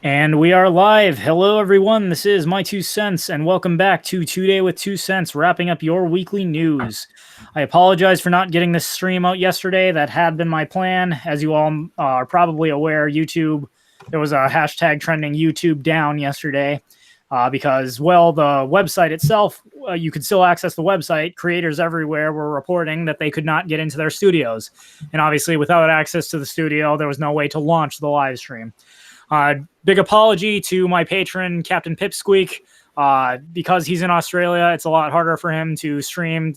And we are live. Hello, everyone. This is My Two Cents, and welcome back to Today with Two Cents, wrapping up your weekly news. I apologize for not getting this stream out yesterday. That had been my plan. As you all are probably aware, there was a hashtag trending YouTube down yesterday because, well, the website itself, you could still access the website. Creators everywhere were reporting that they could not get into their studios. And obviously, without access to the studio, there was no way to launch the live stream. Big apology to my patron, Captain Pipsqueak. Because he's in Australia, it's a lot harder for him to stream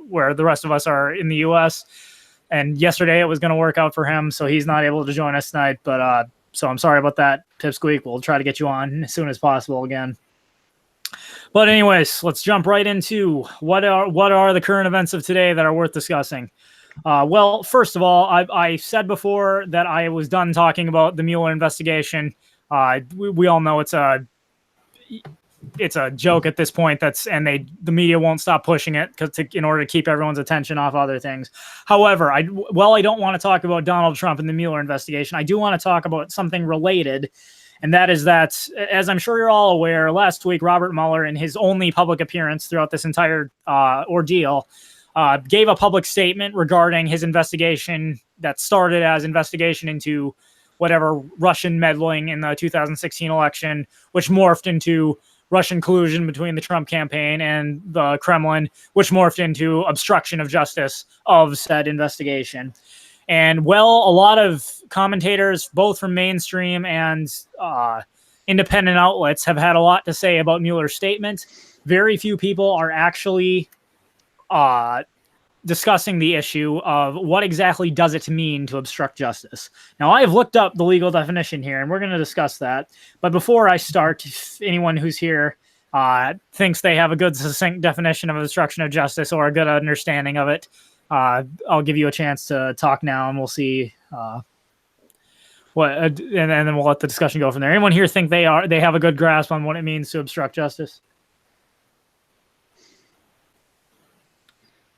where the rest of us are in the US. And yesterday it was going to work out for him, so he's not able to join us tonight. But so I'm sorry about that, Pipsqueak. We'll try to get you on as soon as possible again. But anyways, let's jump right into what are the current events of today that are worth discussing. Well, first of all, I said before that I was done talking about the Mueller investigation. We all know it's a joke at this point. The media won't stop pushing it in order to keep everyone's attention off other things. However, I don't want to talk about Donald Trump and the Mueller investigation. I do want to talk about something related, and that is that, as I'm sure you're all aware, last week Robert Mueller, in his only public appearance throughout this entire ordeal, gave a public statement regarding his investigation that started as investigation into whatever Russian meddling in the 2016 election, which morphed into Russian collusion between the Trump campaign and the Kremlin, which morphed into obstruction of justice of said investigation. And, well, a lot of commentators, both from mainstream and independent outlets, have had a lot to say about Mueller's statement. Very few people are actually discussing the issue of what exactly does it mean to obstruct justice. Now, I have looked up the legal definition here, and we're going to discuss that. But before I start, if anyone who's here thinks they have a good, succinct definition of obstruction of justice or a good understanding of it, I'll give you a chance to talk now, and we'll see and then we'll let the discussion go from there. Anyone here think they have a good grasp on what it means to obstruct justice?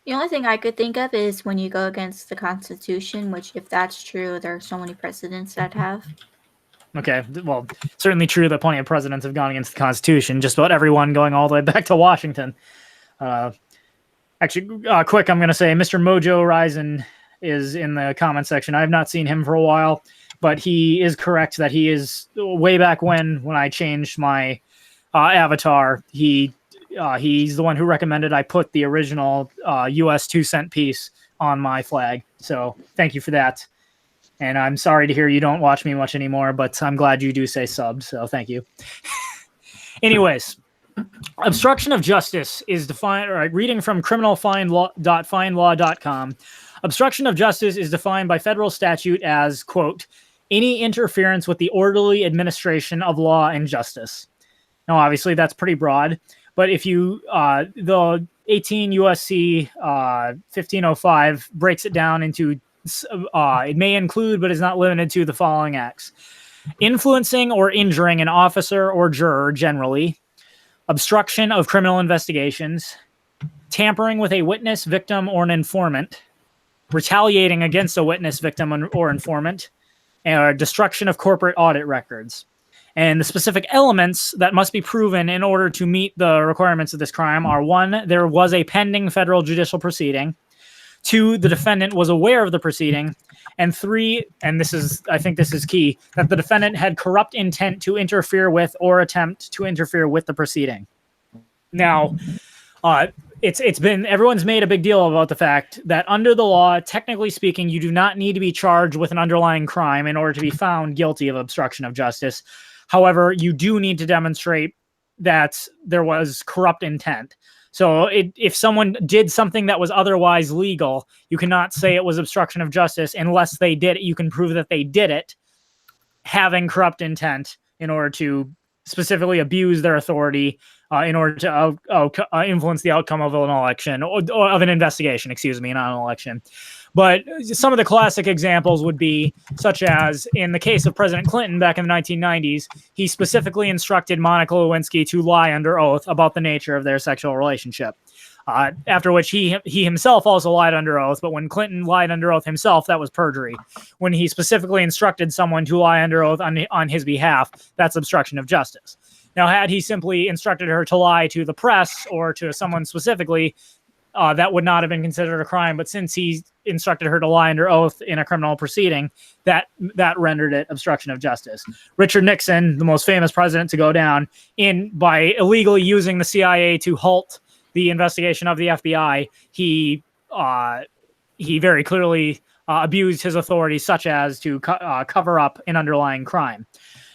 The only thing I could think of is when you go against the Constitution, which, if that's true, there are so many precedents that have. Okay, well, certainly true that plenty of presidents have gone against the Constitution, just about everyone going all the way back to Washington. Actually, quick, I'm going to say Mr. Mojo Ryzen is in the comment section. I have not seen him for a while, but he is correct that he is way back when I changed my avatar. He's the one who recommended I put the original US 2-cent piece on my flag. So thank you for that. And I'm sorry to hear you don't watch me much anymore, but I'm glad you do say subbed. So thank you. Anyways, obstruction of justice is defined, reading from criminalfindlaw.findlaw.com. Obstruction of justice is defined by federal statute as, quote, any interference with the orderly administration of law and justice. Now, obviously, that's pretty broad. But if the 18 U.S.C. 1505 breaks it down into, it may include but is not limited to the following acts: influencing or injuring an officer or juror generally, obstruction of criminal investigations, tampering with a witness, victim, or an informant, retaliating against a witness, victim, or informant, and destruction of corporate audit records. And the specific elements that must be proven in order to meet the requirements of this crime are: 1, there was a pending federal judicial proceeding; 2, the defendant was aware of the proceeding; and 3, and I think this is key, that the defendant had corrupt intent to interfere with or attempt to interfere with the proceeding. Now, everyone's made a big deal about the fact that under the law, technically speaking, you do not need to be charged with an underlying crime in order to be found guilty of obstruction of justice. However, you do need to demonstrate that there was corrupt intent. So if someone did something that was otherwise legal, you cannot say it was obstruction of justice unless they did it. You can prove that they did it having corrupt intent in order to specifically abuse their authority in order to influence the outcome of an election or of an investigation, not an election. But some of the classic examples would be such as in the case of President Clinton back in the 1990s, he specifically instructed Monica Lewinsky to lie under oath about the nature of their sexual relationship. After which he himself also lied under oath. But when Clinton lied under oath himself, that was perjury. When he specifically instructed someone to lie under oath on his behalf, that's obstruction of justice. Now, had he simply instructed her to lie to the press or to someone specifically, that would not have been considered a crime. But since he instructed her to lie under oath in a criminal proceeding, that rendered it obstruction of justice. Richard Nixon, the most famous president to go down, by illegally using the CIA to halt the investigation of the FBI, he very clearly abused his authority, such as to cover up an underlying crime.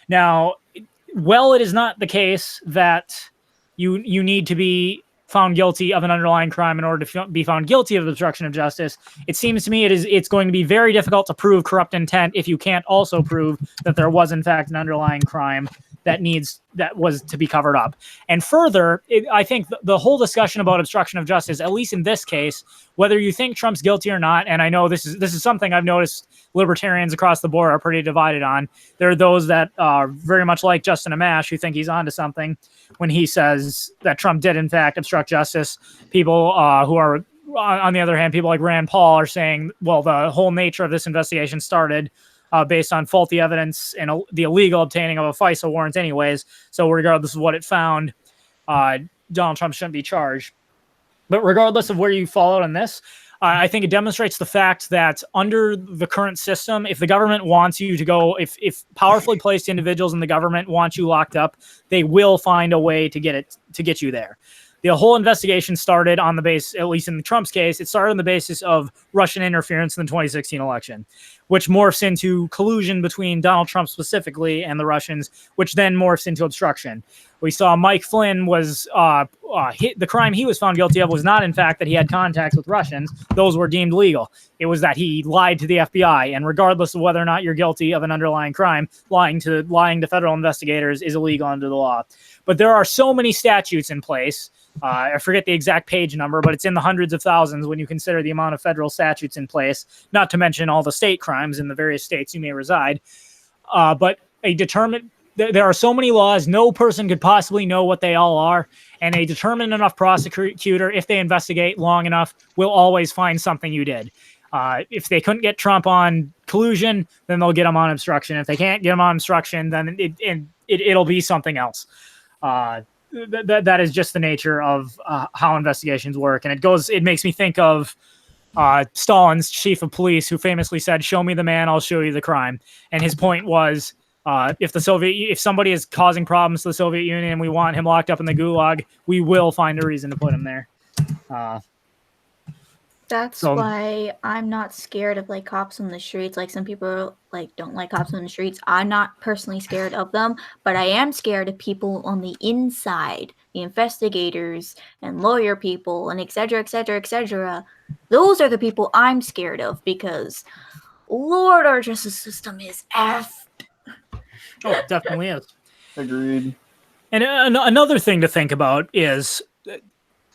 Now, it is not the case that you need to be found guilty of an underlying crime in order to be found guilty of obstruction of justice. It seems to me it's going to be very difficult to prove corrupt intent if you can't also prove that there was in fact an underlying crime that was to be covered up. And further, I think the whole discussion about obstruction of justice, at least in this case, whether you think Trump's guilty or not, and I know this is something I've noticed libertarians across the board are pretty divided on. There are those that are very much like Justin Amash who think he's onto something when he says that Trump did in fact obstruct justice. People who are, on the other hand, people like Rand Paul are saying, well, the whole nature of this investigation started based on faulty evidence and the illegal obtaining of a FISA warrant anyways. So regardless of what it found, Donald Trump shouldn't be charged. But regardless of where you fall out on this, I think it demonstrates the fact that under the current system, if the government wants you to go, if powerfully placed individuals in the government want you locked up, they will find a way to get you there. The whole investigation started on the base, at least in Trump's case, it started on the basis of Russian interference in the 2016 election, which morphs into collusion between Donald Trump specifically and the Russians, which then morphs into obstruction. We saw Mike Flynn was the crime he was found guilty of was not, in fact, that he had contacts with Russians. Those were deemed legal. It was that he lied to the FBI. And regardless of whether or not you're guilty of an underlying crime, lying to federal investigators is illegal under the law. But there are so many statutes in place. I forget the exact page number, but it's in the hundreds of thousands when you consider the amount of federal statutes in place, not to mention all the state crimes in the various states you may reside. But there are so many laws, no person could possibly know what they all are. And a determined enough prosecutor, if they investigate long enough, will always find something you did. If they couldn't get Trump on collusion, then they'll get him on obstruction. If they can't get him on obstruction, then it'll be something else. That is just the nature of how investigations work. And it makes me think of Stalin's chief of police, who famously said, "Show me the man, I'll show you the crime." And his point was, if somebody is causing problems to the Soviet Union and we want him locked up in the gulag, we will find a reason to put him there. That's why I'm not scared of like cops on the streets. Like some people like don't like cops on the streets. I'm not personally scared of them, but I am scared of people on the inside, the investigators and lawyer people and et cetera, et cetera, et cetera. Those are the people I'm scared of because Lord, our justice system is effed. Oh, it definitely is. Agreed. And another thing to think about is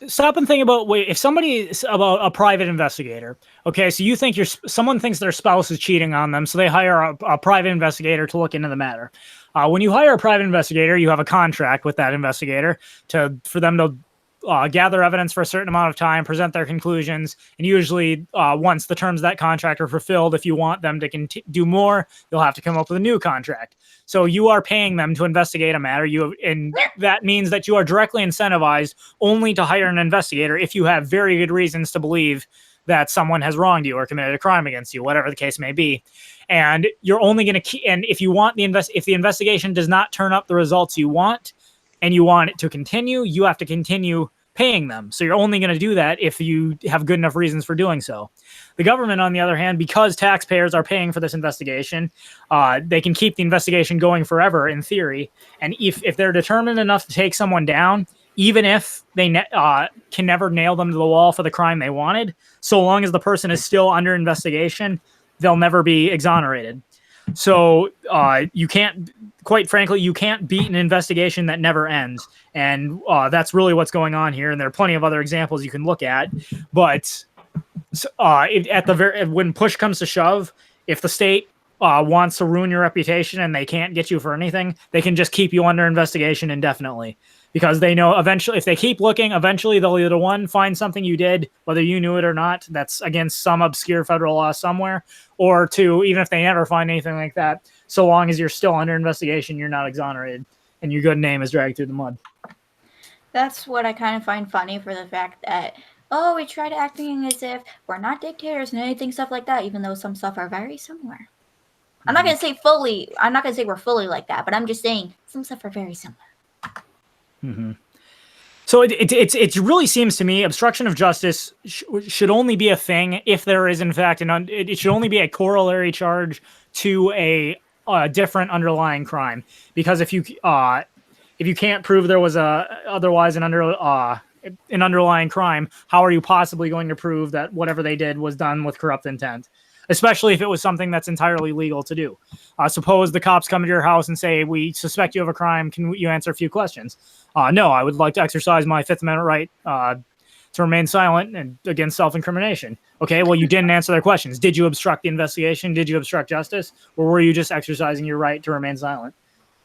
stop and think about if somebody is about a private investigator. Okay, so you think someone thinks their spouse is cheating on them, so they hire a private investigator to look into the matter. When you hire a private investigator, you have a contract with that investigator for them to gather evidence for a certain amount of time, present their conclusions, and usually once the terms of that contract are fulfilled, if you want them to do more, you'll have to come up with a new contract. So you are paying them to investigate a matter, and that means that you are directly incentivized only to hire an investigator if you have very good reasons to believe that someone has wronged you or committed a crime against you, whatever the case may be. And you're only going to and if you want if the investigation does not turn up the results you want, and you want it to continue, you have to continue paying them. So you're only going to do that if you have good enough reasons for doing so. The government, on the other hand, because taxpayers are paying for this investigation, they can keep the investigation going forever in theory. And if they're determined enough to take someone down, even if they can never nail them to the wall for the crime they wanted, so long as the person is still under investigation, they'll never be exonerated. So you can't, quite frankly, you can't beat an investigation that never ends. And that's really what's going on here. And there are plenty of other examples you can look at. But when push comes to shove, if the state wants to ruin your reputation and they can't get you for anything, they can just keep you under investigation indefinitely. because they know eventually if they keep looking, eventually they'll either one find something you did, whether you knew it or not, that's against some obscure federal law somewhere, or two, even if they never find anything like that, so long as you're still under investigation, you're not exonerated and your good name is dragged through the mud. That's what I kind of find funny, for the fact that, oh, we tried acting as if we're not dictators and anything, stuff like that, even though some stuff are very similar. I'm not going to say we're fully like that, but I'm just saying some stuff are very similar. Mm-hmm. So it really seems to me obstruction of justice should only be a thing if there is, in fact, it should only be a corollary charge to a different underlying crime. Because if you can't prove there was otherwise an underlying crime, how are you possibly going to prove that whatever they did was done with corrupt intent? Especially if it was something that's entirely legal to do. Suppose the cops come to your house and say, "We suspect you of a crime. Can you answer a few questions?" No, I would like to exercise my Fifth Amendment right to remain silent and against self-incrimination. Okay, well, you didn't answer their questions. Did you obstruct the investigation? Did you obstruct justice? Or were you just exercising your right to remain silent?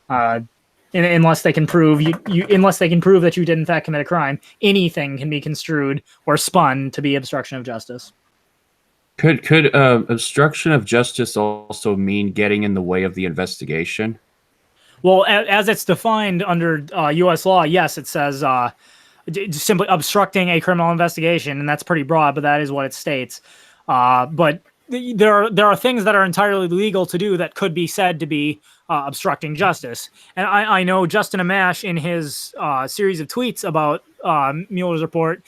Unless they can prove unless they can prove that you did in fact commit a crime, anything can be construed or spun to be obstruction of justice. Could obstruction of justice also mean getting in the way of the investigation? Well, as it's defined under U.S. law, yes, it says simply obstructing a criminal investigation, and that's pretty broad, but that is what it states. But there are things that are entirely legal to do that could be said to be obstructing justice. And I know Justin Amash, in his series of tweets about Mueller's report,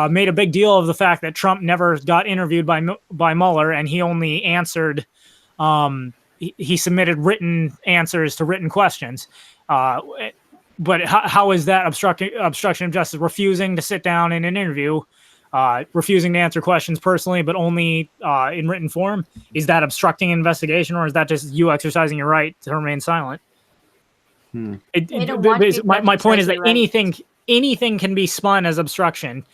made a big deal of the fact that Trump never got interviewed by Mueller, and he only answered. He submitted written answers to written questions. But how is that obstruction of justice? Refusing to sit down in an interview, refusing to answer questions personally, but only in written form? Is that obstructing investigation, or is that just you exercising your right to remain silent? My point is that anything can be spun as obstruction.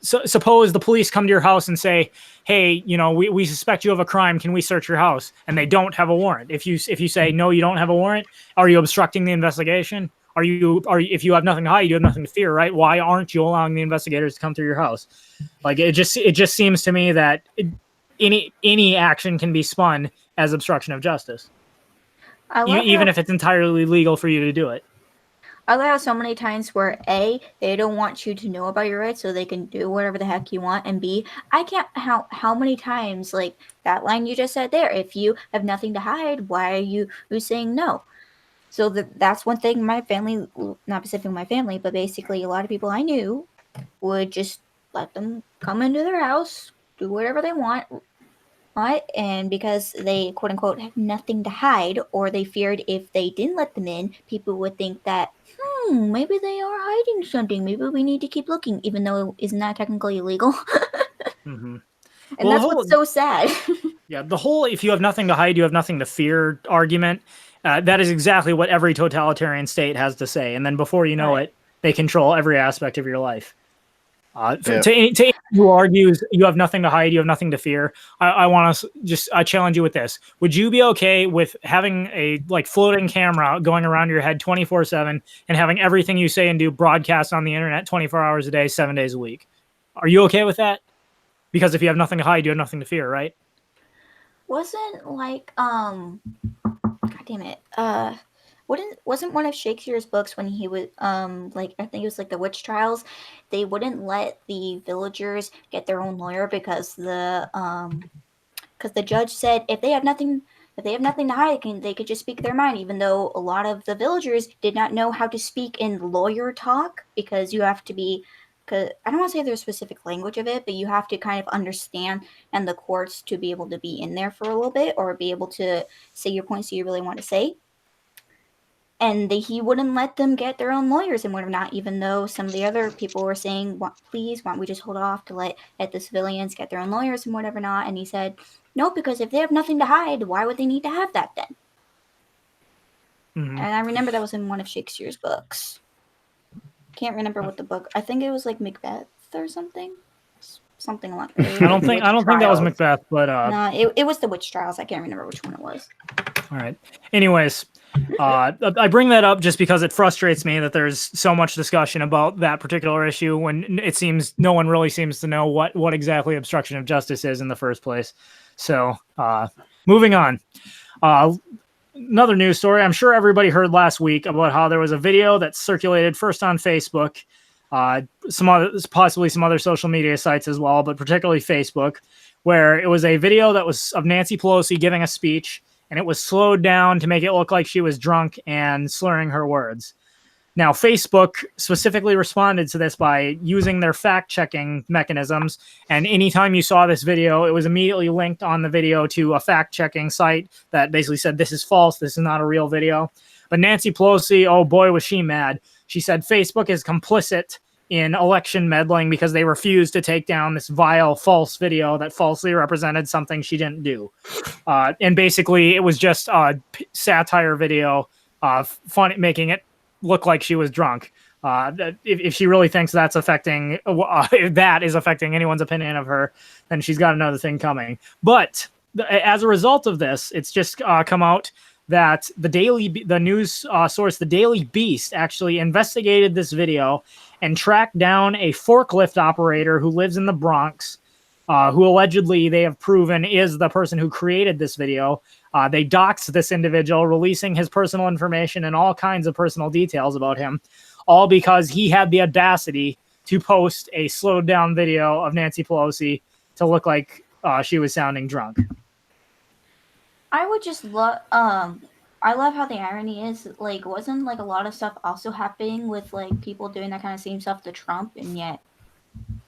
Suppose the police come to your house and say, "Hey, we suspect you of a crime. Can we search your house?" And they don't have a warrant. If you say no, you don't have a warrant, are you obstructing the investigation? If you have nothing to hide, you have nothing to fear, right? Why aren't you allowing the investigators to come through your house? Like it just seems to me that any action can be spun as obstruction of justice, even if it's entirely legal for you to do it. I love how so many times where A, they don't want you to know about your rights so they can do whatever the heck you want, and B, I can't how many times, like that line you just said there, if you have nothing to hide, why are you saying no? So that's one thing my family, not specifically my family, but basically a lot of people I knew would just let them come into their house, do whatever they want, and because they quote unquote have nothing to hide, or they feared if they didn't let them in, people would think that maybe they are hiding something, maybe we need to keep looking, even though isn't that technically illegal? Mm-hmm. And that's what's so sad. Yeah, the whole "if you have nothing to hide, you have nothing to fear" argument, that is exactly what every totalitarian state has to say, and then before you know it, they control every aspect of your life. To anyone who argues you have nothing to hide, you have nothing to fear, I want to I challenge you with this. Would you be okay with having a floating camera going around your head 24/7 and having everything you say and do broadcast on the internet 24 hours a day, 7 days a week? Are you okay with that? Because if you have nothing to hide, you have nothing to fear, right? Wasn't God damn it. Wasn't one of Shakespeare's books when he was I think it was the witch trials, they wouldn't let the villagers get their own lawyer because the judge said if they have nothing to hide, they could just speak their mind, even though a lot of the villagers did not know how to speak in lawyer talk, because you have to be, because I don't want to say there's a specific language of it, but you have to kind of understand and the courts to be able to be in there for a little bit, or be able to say your points that you really want to say. And he wouldn't let them get their own lawyers and whatnot, even though some of the other people were saying, please, why don't we just hold off to let the civilians get their own lawyers and whatever not. And he said, no, because if they have nothing to hide, why would they need to have that then? Mm-hmm. And I remember that was in one of Shakespeare's books. Can't remember what the book, I think it was Macbeth or something. Something like that. I don't think that was Macbeth, but no, it was the witch trials. I can't remember which one it was. All right. Anyways, I bring that up just because it frustrates me that there's so much discussion about that particular issue when it seems no one really seems to know what exactly obstruction of justice is in the first place. So, moving on. Another news story. I'm sure everybody heard last week about how there was a video that circulated first on Facebook, possibly some other social media sites as well, but particularly Facebook, where it was a video that was of Nancy Pelosi giving a speech, and it was slowed down to make it look like she was drunk and slurring her words. Now, Facebook specifically responded to this by using their fact-checking mechanisms, and anytime you saw this video, it was immediately linked on the video to a fact-checking site that basically said, this is false, this is not a real video. But Nancy Pelosi, oh boy, was she mad. She said Facebook is complicit in election meddling because they refused to take down this vile, false video that falsely represented something she didn't do. And basically, it was just a satire video, making it look like she was drunk. If she really thinks that's affecting, if that is affecting anyone's opinion of her, then she's got another thing coming. But as a result of this, it's just come out that the news source, the Daily Beast, actually investigated this video and tracked down a forklift operator who lives in the Bronx, who allegedly they have proven is the person who created this video. They doxed this individual, releasing his personal information and all kinds of personal details about him, all because he had the audacity to post a slowed down video of Nancy Pelosi to look like she was sounding drunk. I would just love. I love how the irony is, like, wasn't like a lot of stuff also happening with like people doing that kind of same stuff to Trump, and yet,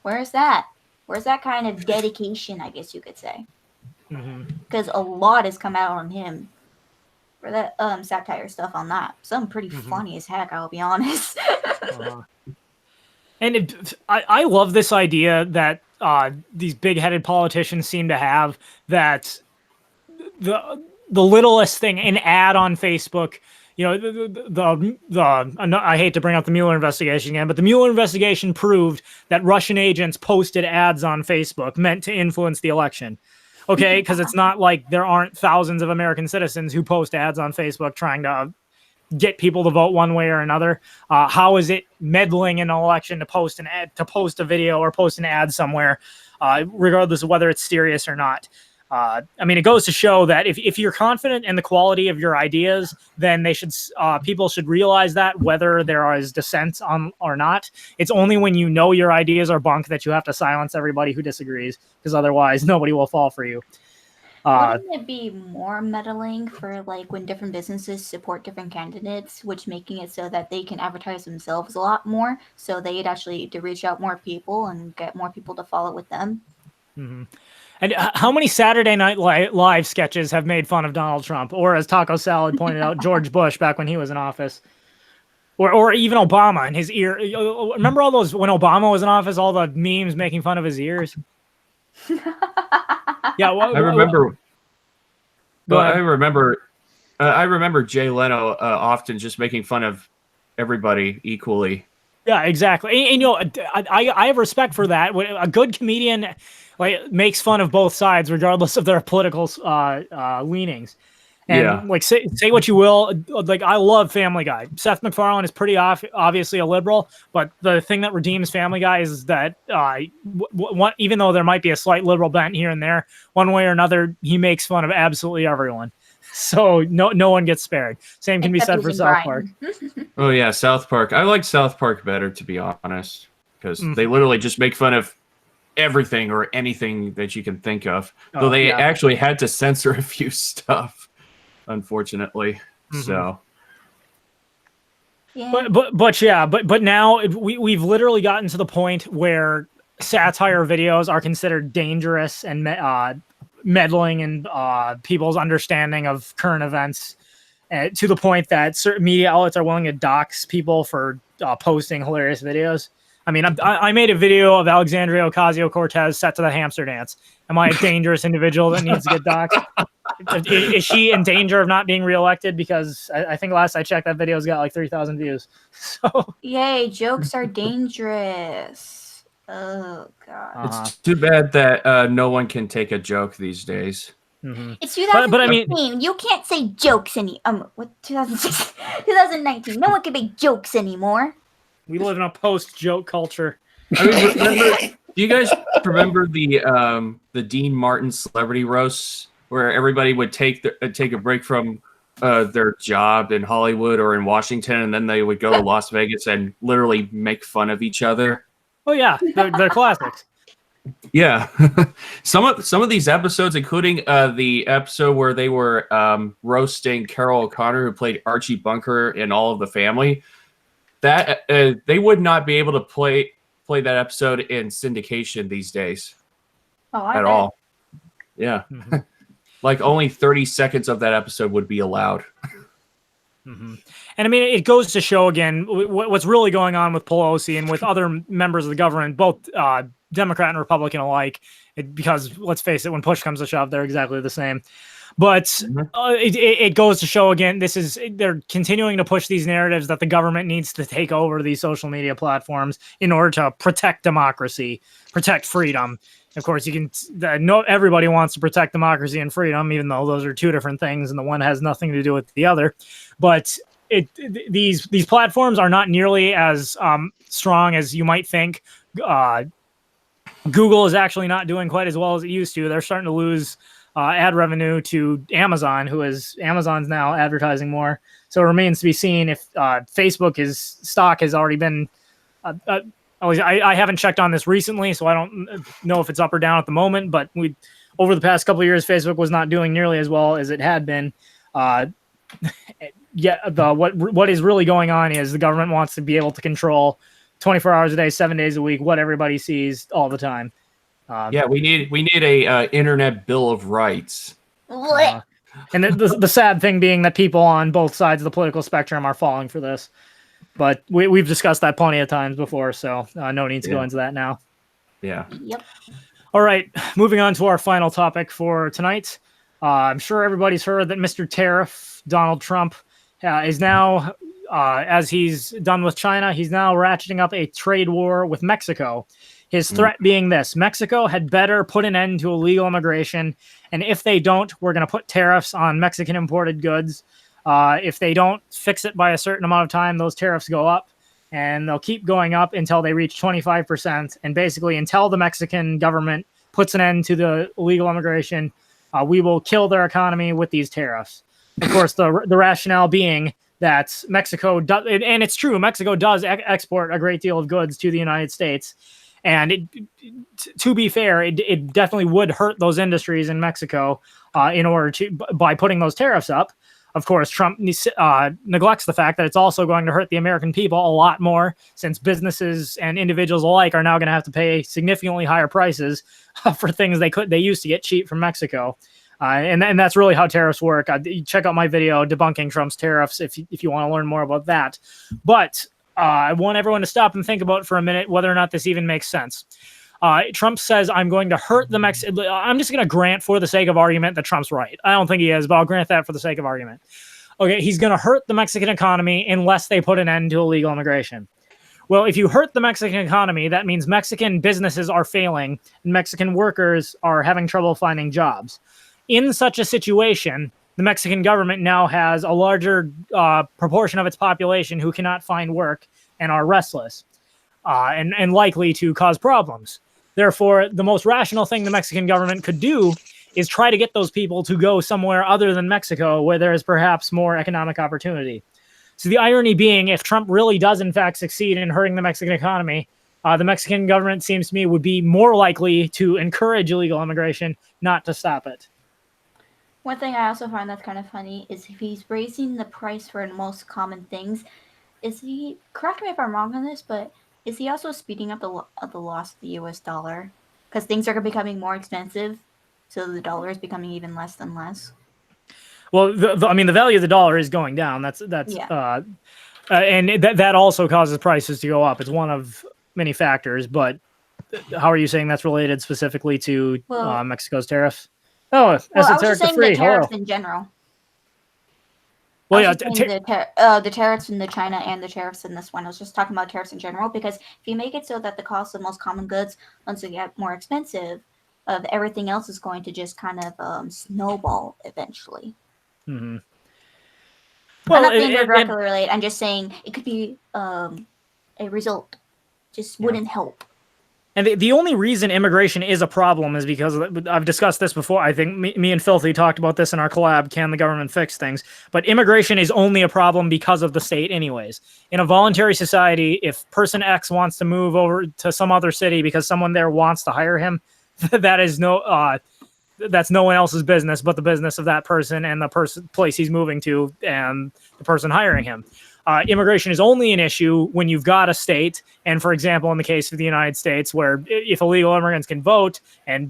where's that? Where's that kind of dedication? I guess you could say, because a lot has come out on him for that satire stuff on that. Some pretty funny as heck. I'll be honest. And I love this idea that these big-headed politicians seem to have, that the littlest thing, an ad on Facebook, you know, I hate to bring up the Mueller investigation again, but the Mueller investigation proved that Russian agents posted ads on Facebook meant to influence the election. Okay, because it's not like there aren't thousands of American citizens who post ads on Facebook trying to get people to vote one way or another. How is it meddling in an election to post an ad, to post a video or post an ad somewhere, regardless of whether it's serious or not? I mean, it goes to show that if you're confident in the quality of your ideas, then people should realize that, whether there is dissent on or not. It's only when you know your ideas are bunk that you have to silence everybody who disagrees, because otherwise nobody will fall for you. Wouldn't it be more meddling for like when different businesses support different candidates, which making it so that they can advertise themselves a lot more, so they'd actually to reach out more people and get more people to follow with them? Mm-hmm. And how many Saturday Night Live sketches have made fun of Donald Trump, or as Taco Salad pointed out, George Bush back when he was in office, or even Obama and his ear? Remember all those when Obama was in office, all the memes making fun of his ears? Yeah, I remember. I remember Jay Leno often just making fun of everybody equally. Yeah, exactly. And you know, I have respect for that. A good comedian makes fun of both sides, regardless of their political leanings. And like, say what you will, like, I love Family Guy. Seth MacFarlane is pretty obviously a liberal, but the thing that redeems Family Guy is that even though there might be a slight liberal bent here and there, one way or another, he makes fun of absolutely everyone. So no one gets spared. Same can be said for South Park. Oh yeah, South Park. I like South Park better, to be honest, because they literally just make fun of everything or anything that you can think of. Though they actually had to censor a few stuff, unfortunately. So. Yeah. But now we've literally gotten to the point where satire videos are considered dangerous and meddling in people's understanding of current events, to the point that certain media outlets are willing to dox people for posting hilarious videos. I mean, I made a video of Alexandria Ocasio-Cortez set to the hamster dance. Am I a dangerous individual that needs to get doxxed? Is she in danger of not being reelected? Because I think last I checked, that video's got like 3,000 views. So Yay, jokes are dangerous. Oh, God. It's too bad that no one can take a joke these days. It's But I mean, 2016. You can't say jokes what 2016, 2019. No one can make jokes anymore. we live in a post-joke culture. I mean, do you guys remember the Dean Martin celebrity roasts where everybody would take a break from their job in Hollywood or in Washington, and then they would go to Las Vegas and literally make fun of each other? Oh yeah, they're classics. Yeah, some of these episodes, including the episode where they were roasting Carol O'Connor, who played Archie Bunker in All of the Family, that they would not be able to play that episode in syndication these days at all. Yeah, like only 30 seconds of that episode would be allowed. And I mean, it goes to show again what's really going on with Pelosi and with other members of the government, both Democrat and Republican alike, because let's face it, when push comes to shove, they're exactly the same. But it goes to show again, they're continuing to push these narratives that the government needs to take over these social media platforms in order to protect democracy, protect freedom. Of course, everybody wants to protect democracy and freedom, even though those are two different things, and the one has nothing to do with the other. But these platforms are not nearly as strong as you might think. Google is actually not doing quite as well as it used to. They're starting to lose ad revenue to Amazon, Amazon's now advertising more. So it remains to be seen if Facebook stock has already been. I haven't checked on this recently, so I don't know if it's up or down at the moment. But over the past couple of years, Facebook was not doing nearly as well as it had been. What is really going on is the government wants to be able to control 24 hours a day, 7 days a week, what everybody sees all the time. We need a internet bill of rights. And the sad thing being that people on both sides of the political spectrum are falling for this. But we've discussed that plenty of times before, so no need to go into that now. Yeah. Yep. All right, moving on to our final topic for tonight. I'm sure everybody's heard that Mr. Tariff, Donald Trump, is now, as he's done with China, he's now ratcheting up a trade war with Mexico. His threat being this: Mexico had better put an end to illegal immigration, and if they don't, we're going to put tariffs on Mexican imported goods. If they don't fix it by a certain amount of time, those tariffs go up, and they'll keep going up until they reach 25%. And basically, until the Mexican government puts an end to the illegal immigration, we will kill their economy with these tariffs. Of course, the rationale being that Mexico does, and it's true, Mexico does export a great deal of goods to the United States. And to be fair, it definitely would hurt those industries in Mexico by putting those tariffs up. Of course, Trump neglects the fact that it's also going to hurt the American people a lot more, since businesses and individuals alike are now going to have to pay significantly higher prices for things they used to get cheap from Mexico. And that's really how tariffs work. Check out my video debunking Trump's tariffs if you want to learn more about that. But I want everyone to stop and think about for a minute whether or not this even makes sense. Trump says, I'm going to hurt the Mexican. I'm just going to grant for the sake of argument that Trump's right. I don't think he is, but I'll grant that for the sake of argument. Okay, he's going to hurt the Mexican economy unless they put an end to illegal immigration. Well, if you hurt the Mexican economy, that means Mexican businesses are failing and Mexican workers are having trouble finding jobs. In such a situation, the Mexican government now has a larger proportion of its population who cannot find work and are restless and likely to cause problems. Therefore, the most rational thing the Mexican government could do is try to get those people to go somewhere other than Mexico where there is perhaps more economic opportunity. So the irony being, if Trump really does in fact succeed in hurting the Mexican economy, the Mexican government, seems to me, would be more likely to encourage illegal immigration, not to stop it. One thing I also find that's kind of funny is if he's raising the price for the most common things, correct me if I'm wrong on this, but is he also speeding up the loss of the U.S. dollar? Because things are becoming more expensive, so the dollar is becoming even less and less. Well, the value of the dollar is going down. That's yeah. And that also causes prices to go up. It's one of many factors, but how are you saying that's related specifically to Mexico's tariffs? Oh, I was just saying the tariffs in general. Well, yeah, the tariffs in the China and the tariffs in this one. I was just talking about tariffs in general, because if you make it so that the cost of most common goods, once they get more expensive, of everything else is going to just kind of snowball eventually. Mm-hmm. Well, I'm not saying they're directly related. I'm just saying it could be a result. Just wouldn't help. And the only reason immigration is a problem is because I've discussed this before. I think me and Filthy talked about this in our collab, Can the Government Fix Things? But immigration is only a problem because of the state anyways. In a voluntary society, if person X wants to move over to some other city because someone there wants to hire him, that is that's no one else's business but the business of that person and the place he's moving to and the person hiring him. Immigration is only an issue when you've got a state, and for example, in the case of the United States, where if illegal immigrants can vote and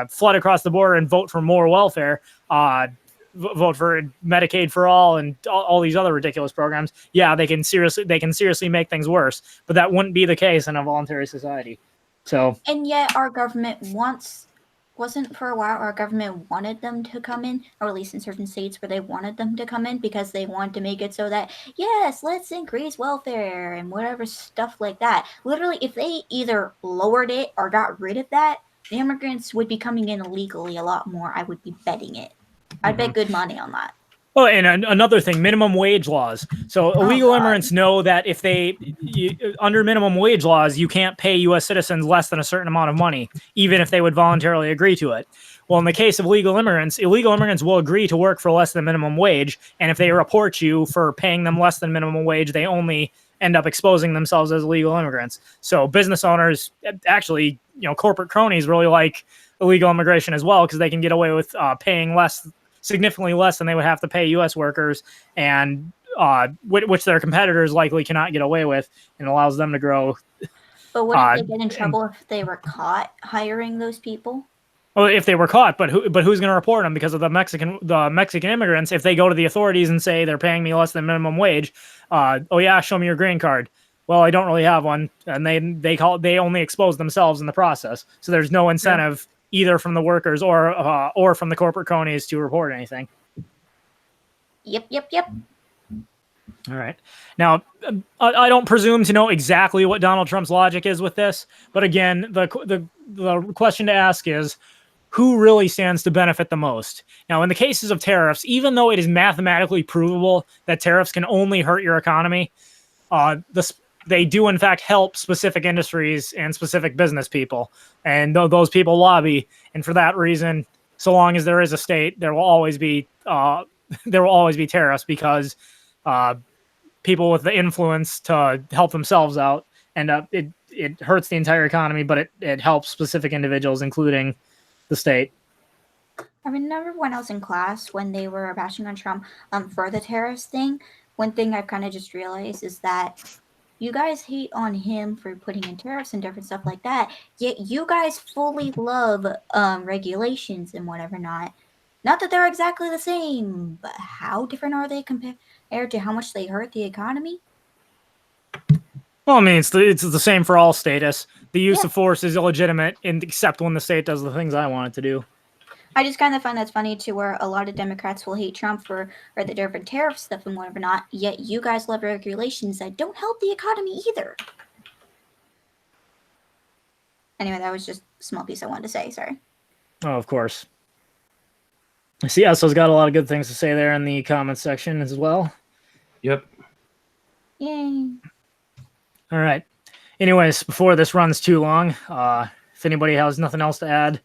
flood across the border and vote for more welfare, vote for Medicaid for all and all these other ridiculous programs, yeah, they can seriously make things worse. But that wouldn't be the case in a voluntary society. So, and yet our government wasn't for a while our government wanted them to come in, or at least in certain states where they wanted them to come in because they wanted to make it so that, yes, let's increase welfare and whatever stuff like that. Literally, if they either lowered it or got rid of that, the immigrants would be coming in illegally a lot more. I would be betting it. I'd bet good money on that. Oh, and another thing, minimum wage laws. So illegal immigrants know that if under minimum wage laws, you can't pay U.S. citizens less than a certain amount of money, even if they would voluntarily agree to it. Well, in the case of illegal immigrants will agree to work for less than minimum wage. And if they report you for paying them less than minimum wage, they only end up exposing themselves as illegal immigrants. So business owners, actually, corporate cronies really like illegal immigration as well because they can get away with paying significantly less than they would have to pay U.S. workers, and which their competitors likely cannot get away with, and allows them to grow. But wouldn't they get in trouble if they were caught hiring those people? Well, if they were caught, but who's going to report them because of the Mexican immigrants? If they go to the authorities and say they're paying me less than minimum wage, oh yeah, show me your green card. Well, I don't really have one, and they only expose themselves in the process. So there's no incentive. Yeah. Either from the workers or from the corporate cronies to report anything. Yep. All right. Now, I don't presume to know exactly what Donald Trump's logic is with this, but again, the question to ask is, who really stands to benefit the most? Now, in the cases of tariffs, even though it is mathematically provable that tariffs can only hurt your economy, they do, in fact, help specific industries and specific business people. And those people lobby. And for that reason, so long as there is a state, there will always be tariffs because people with the influence to help themselves out end up, it hurts the entire economy, but it helps specific individuals, including the state. I remember when I was in class when they were bashing on Trump for the tariffs thing. One thing I've kind of just realized is that you guys hate on him for putting in tariffs and different stuff like that, yet you guys fully love regulations and whatever not. Not that they're exactly the same, but how different are they compared to how much they hurt the economy? Well, I mean, it's the same for all status. The use of force is illegitimate, except when the state does the things I want it to do. I just kind of find that's funny too, where a lot of Democrats will hate Trump for the different tariff stuff and whatever not, yet you guys love regulations that don't help the economy either. Anyway, that was just a small piece I wanted to say. Sorry. Oh, of course. CSO's got a lot of good things to say there in the comments section as well. Yep. Yay. All right. Anyways, before this runs too long, if anybody has nothing else to add,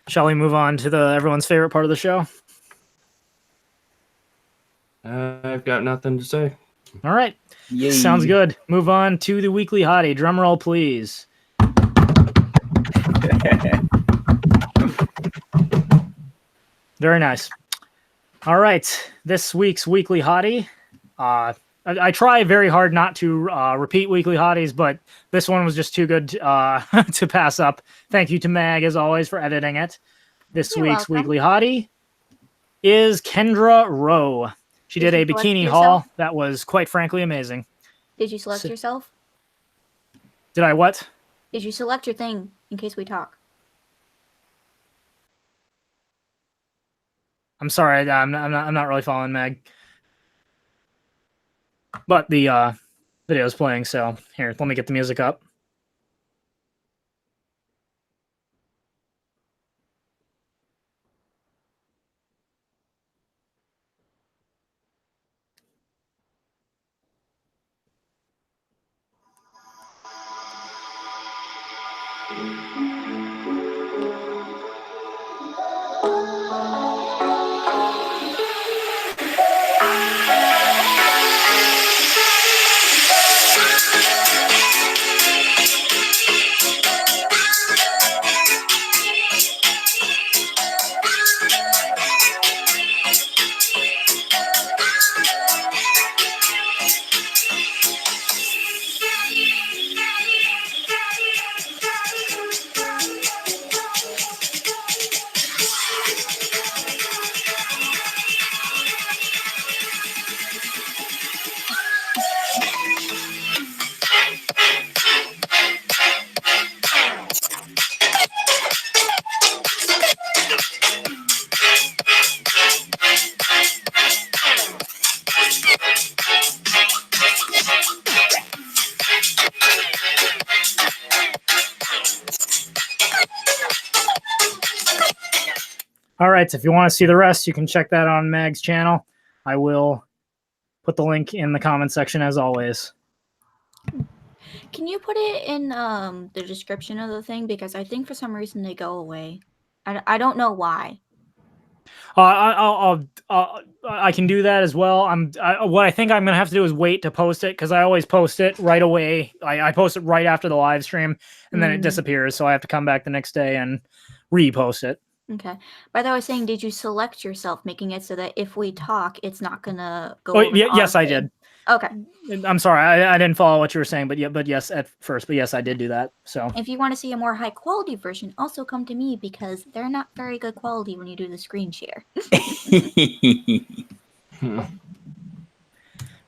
shall we move on to everyone's favorite part of the show? I've got nothing to say. All right. Yay. Sounds good. Move on to the weekly hottie. Drum roll, please. Very nice. All right. This week's weekly hottie. I try very hard not to repeat weekly hotties, but this one was just too good to pass up. Thank you to Mag, as always, for editing it. This You're week's welcome. weekly hottie is Kendra Rowe. She did a bikini haul that was, quite frankly, amazing. Did you select yourself? Did I what? Did you select your thing in case we talk? I'm sorry, I'm not really following Meg. But the video is playing, so here, let me get the music up. All right. So if you want to see the rest, you can check that on Mag's channel. I will put the link in the comment section as always. Can you put it in the description of the thing? Because I think for some reason they go away. I don't know why. I can do that as well. What I think I'm gonna have to do is wait to post it because I always post it right away. I post it right after the live stream, and then it disappears. So I have to come back the next day and repost it. Okay. By the way, I was saying, did you select yourself, making it so that if we talk, it's not gonna go? Oh, over yes, I thing? did. Okay. I'm sorry, I didn't follow what you were saying, but yes, at first, but yes, I did do that. So If you want to see a more high quality version, also come to me because they're not very good quality when you do the screen share.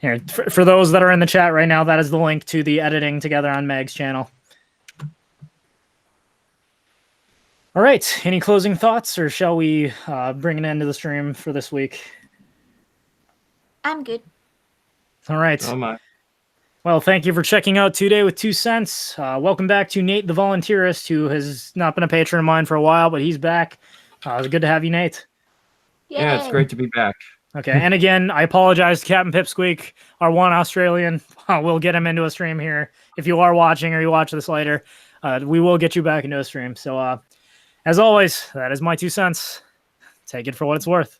here, for those that are in the chat right now, that is the link to the editing together on Meg's channel. All right, any closing thoughts, or shall we bring an end to the stream for this week? I'm good. All right. Oh my. Well, thank you for checking out Today with 2 Cents. Welcome back to Nate the Volunteerist, who has not been a patron of mine for a while, but he's back. It's good to have you, Nate. Yeah, it's Yay. great to be back. Okay, and again, I apologize to Captain Pipsqueak, our one Australian. We'll get him into a stream here. If you are watching or you watch this later, we will get you back into a stream. So, as always, that is my 2 cents. Take it for what it's worth.